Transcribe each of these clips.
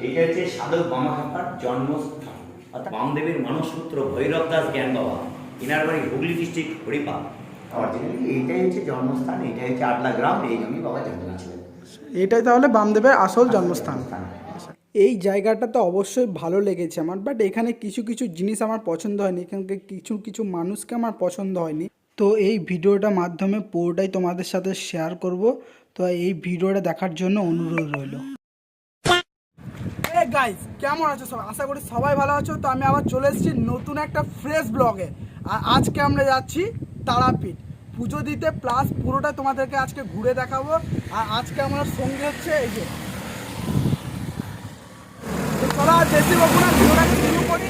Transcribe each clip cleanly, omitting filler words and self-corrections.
এইটা হচ্ছে সাধক বামাখ্যাপার জন্মস্থান, অর্থাৎ বামদেবের মানসপুত্র ভৈরব দাস জ্ঞান বাবা, ইনার বাড়ি হুগলি ডিস্ট্রিক্ট হরিপাল। অরিজিনালি এইটাই হচ্ছে জন্মস্থান, এইটাই হচ্ছে আটলা গ্রাম, এই জন্যই বাবা জন্মেছিলেন। এইটাই তাহলে বামদেবের আসল জন্মস্থান। এই জায়গাটা তো অবশ্যই ভালো লেগেছে আমার, বাট এখানে কিছু কিছু জিনিস আমার পছন্দ হয়নি, এখানকার কিছু কিছু মানুষকে আমার পছন্দ হয়নি। তো এই ভিডিওটার মাধ্যমে পুরোটাই তোমাদের সাথে শেয়ার করব, তো এই ভিডিওটা দেখার জন্য অনুরোধ রইল। গাইস, কেমন আছো সবাই? আশা করি সবাই ভালো আছো। তো আমি আবার চলে এসেছি নতুন একটা ফ্রেশ ব্লগে। আর আজকে আমরা যাচ্ছি তারাপীঠ পুজো দিতে, প্লাস পুরোটা তোমাদেরকে আজকে ঘুরে দেখাবো। আর আজকে আমার সঙ্গে হচ্ছে এই যে, তো চলো আর বেশি বকবো না, ভিডিওটাকে শুরু করি।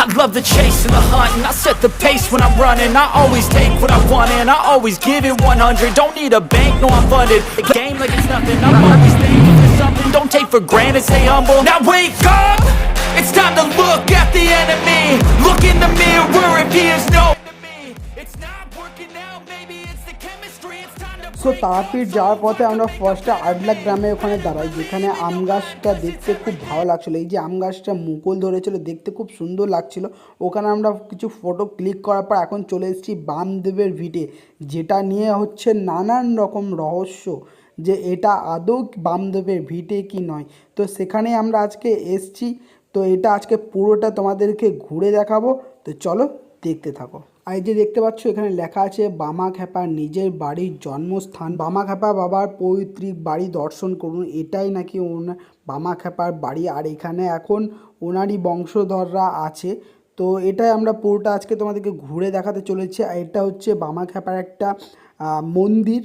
I love the chase and the hunt, and I set the pace when I'm running. I always take what I want and I always give it 100. Don't need a bank, no I'm funded. The game like it's nothing, I'm always thinking for something. Don't take for granted, stay humble. Now wake up, it's time to look at the enemy. Look in the mirror if he is no enemy. It's not working out, maybe it's the chemistry. It's time to so Tarapith যাওয়ার পথে আমরা ফার্স্টে আটলা গ্রামে ওখানে দাঁড়াই, যেখানে আম গাছটা দেখতে খুব ভালো লাগছিলো। এই যে আম গাছটা মুকুল ধরেছিল, দেখতে খুব সুন্দর লাগছিল। ওখানে আমরা কিছু ফটো ক্লিক করার পর এখন চলে এসেছি বামদেবের ভিটে, যেটা নিয়ে হচ্ছে নানান রকম রহস্য, যে এটা আদৌ বামদেবের ভিটে কি নয়। তো সেখানে আমরা আজকে এসছি, তো এটা আজকে পুরোটা তোমাদেরকে ঘুরে দেখাবো। তো চলো দেখতে থাকো। আর এই যে দেখতে পাচ্ছ এখানে লেখা আছে বামাখ্যাপার নিজের বাড়ির জন্মস্থান, বামাখ্যাপা বাবার পৈতৃক বাড়ি দর্শন করুন। এটাই নাকি ওনার বামাখ্যাপার বাড়ি, আর এখানে এখন ওনারই বংশধররা আছে। তো এটাই আমরা পুরোটা আজকে তোমাদেরকে ঘুরে দেখাতে চলেছি। আর এটা হচ্ছে বামাখ্যাপার একটা মন্দির।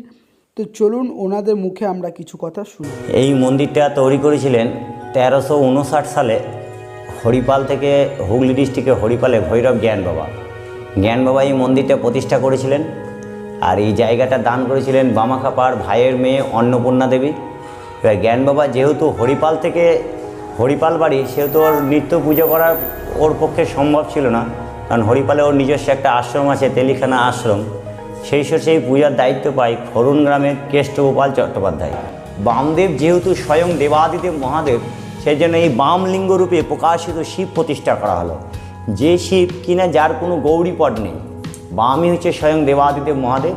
তো চলুন ওনাদের মুখে আমরা কিছু কথা শুনি। এই মন্দিরটা তৈরি করেছিলেন 1359 সালে হরিপাল থেকে, হুগলি ডিস্ট্রিক্টে হরিপালে ভৈরব জ্ঞান বাবা। জ্ঞান বাবা এই মন্দিরটা প্রতিষ্ঠা করেছিলেন, আর এই জায়গাটা দান করেছিলেন বামাখ্যাপার ভাইয়ের মেয়ে অন্নপূর্ণা দেবী। এবার জ্ঞান বাবা যেহেতু হরিপাল থেকে, হরিপাল বাড়ি, সেহেতু ওর নিত্য পুজো করার ওর পক্ষে সম্ভব ছিল না, কারণ হরিপালে ওর নিজস্ব একটা আশ্রম আছে, তেলিখানা আশ্রম। সেই পূজার দায়িত্ব পায় খরুন গ্রামের কেষ্টগোপাল চট্টোপাধ্যায়। বামদেব যেহেতু স্বয়ং দেবাদিদেব মহাদেব, সেই জন্য এই বামলিঙ্গ রূপে প্রকাশিত শিব প্রতিষ্ঠা করা হলো, যে শিব কিনা যার কোনো গৌরীপদ নেই। বামই হচ্ছে স্বয়ং দেবাদিদেব মহাদেব।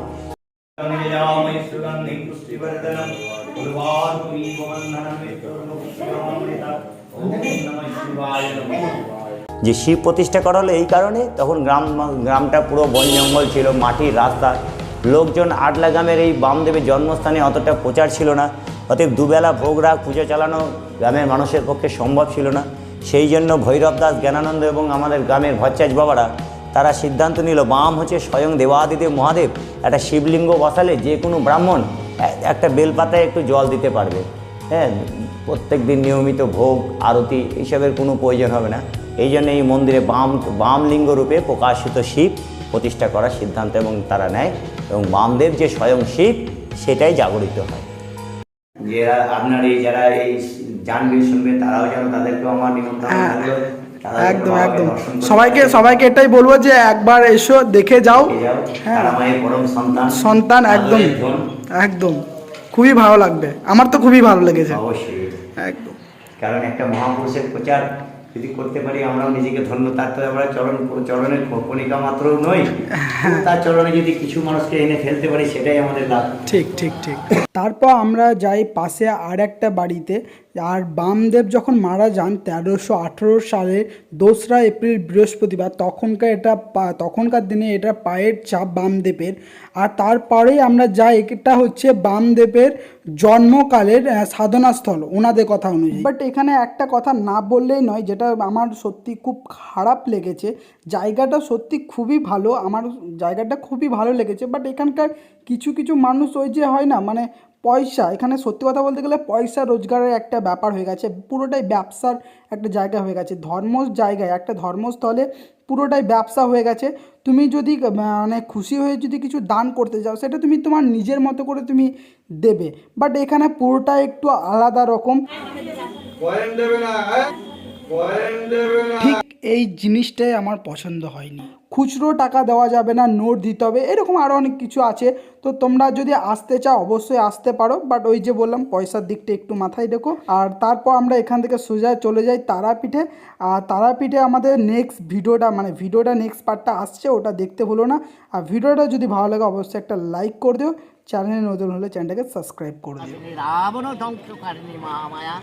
যে শিব প্রতিষ্ঠা করা হলো এই কারণে, তখন গ্রামটা পুরো বন জঙ্গল ছিল, মাটির রাস্তা, লোকজন আটলা গ্রামের এই বামদেবের জন্মস্থানে অতটা প্রচার ছিল না, অতএব দুবেলা ভোগ রাগ পুজো চালানো গ্রামের মানুষের পক্ষে সম্ভব ছিল না। সেই জন্য ভৈরব দাস, জ্ঞানানন্দ এবং আমাদের গ্রামের ভট্টাচ বাবারা তারা সিদ্ধান্ত নিল, বাম হচ্ছে স্বয়ং দেবাদিদেব মহাদেব, একটা শিবলিঙ্গ বসালে যে কোনো ব্রাহ্মণ একটা বেলপাতায় একটু জল দিতে পারবে। হ্যাঁ, প্রত্যেক দিন নিয়মিত ভোগ আরতি এইসবের কোনো প্রয়োজন হবে না। এই জন্য এই মন্দিরে বামলিঙ্গ রূপে প্রকাশিত শিব প্রতিষ্ঠা করার সিদ্ধান্ত এবং তারা নেয়, এবং বামদেব যে স্বয়ং শিব সেটাই জাগরিত হয়। যারা আপনার এই যারা এই জানবে শুনবে, তারাও যেন, তাদেরকেও আমার নিমন্ত্রণ থাকলো। একদম একদম সবাইকে এটাই বলবো যে একবার এসো, দেখে যাও। হ্যাঁ, মায়ের পরম সন্তান, একদম একদম খুবই ভালো লাগবে। আমার তো খুবই ভালো লেগেছে অবশ্যই, একদম। কারণ একটা মহাপুরুষের প্রচার যদি করতে পারি আমরাও নিজেকে ধন্য। তার তো আমরা চরণের কণিকা মাত্র নই, তার চরণে যদি কিছু মানুষকে এনে ফেলতে পারি সেটাই আমাদের লাভ। ঠিক ঠিক ঠিক। তারপর আমরা যাই পাশে আর একটা বাড়িতে। আর বামদেব যখন মারা যান 1318 সালের 2রা এপ্রিল বৃহস্পতিবার, তখনকার দিনে এটা পায়ের চাপ বামদেবের। আর তারপরেই আমরা যাই, এটা হচ্ছে বামদেবের জন্মকালের সাধনাস্থল ওনাদের কথা অনুযায়ী। বাট এখানে একটা কথা না বললেই নয়, যেটা আমার সত্যি খুব খারাপ লেগেছে। জায়গাটা সত্যি খুবই ভালো, আমার জায়গাটা খুবই ভালো লেগেছে। বাট এখানকার কিছু কিছু মানুষ ওই যে হয় না, মানে পয়সা, এখানে সত্যি কথা বলতে গেলে পয়সা রোজগারের একটা ব্যাপার হয়ে গেছে, পুরোটাই ব্যবসার একটা জায়গা হয়ে গেছে। জায়গায় একটা ধর্মস্থলে পুরোটাই ব্যবসা হয়ে গেছে। তুমি যদি মানে খুশি হয়ে যদি কিছু দান করতে যাও, সেটা তুমি তোমার নিজের মতো করে তুমি দেবে। বাট এখানে পুরোটা একটু আলাদা রকম। ঠিক এই জিনিসটাই আমার পছন্দ হয়নি। খুচরো টাকা দেওয়া যাবে না, নোট দিতে হবে, এরকম আরও অনেক কিছু আছে। তো তোমরা যদি আসতে চাও অবশ্যই আসতে পারো, বাট ওই যে বললাম পয়সার দিকটা একটু মাথায় রেখো। আর তারপর আমরা এখান থেকে সোজা চলে যাই তারাপীঠে। আর তারাপীঠে আমাদের নেক্সট ভিডিওটা মানে ভিডিওটা নেক্সট পার্টটা আসছে, ওটা দেখতে ভুলো না। আর ভিডিওটা যদি ভালো লাগে অবশ্যই একটা লাইক করে দিও, চ্যানেলে নতুন হলে চ্যানেলটাকে সাবস্ক্রাইব করে দিও। রাবণ ধ্বংস কারণে মহামায়া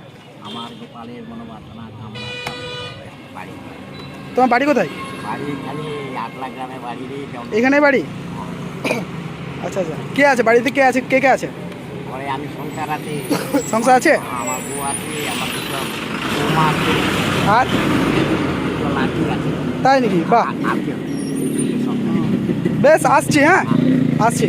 আমার গোপালের মনোবাসনা কামনা বাড়ি। তোমার বাড়ি কোথায়? বাড়ি এখানে আটলা গ্রামে বাড়ি রে এখানে বাড়ি? আচ্ছা আচ্ছা, কে আছে বাড়িতে? কে আছে? কে কে আছে? পরে আমি সংসার আছে, সংসার আছে? আমার বউ আছে, আমার দুটো বৌমা আছে, আর দুটো লাঠি আছে। তাই নাকি? বাহ, আছে বেশ আসছি, হ্যাঁ আসছি।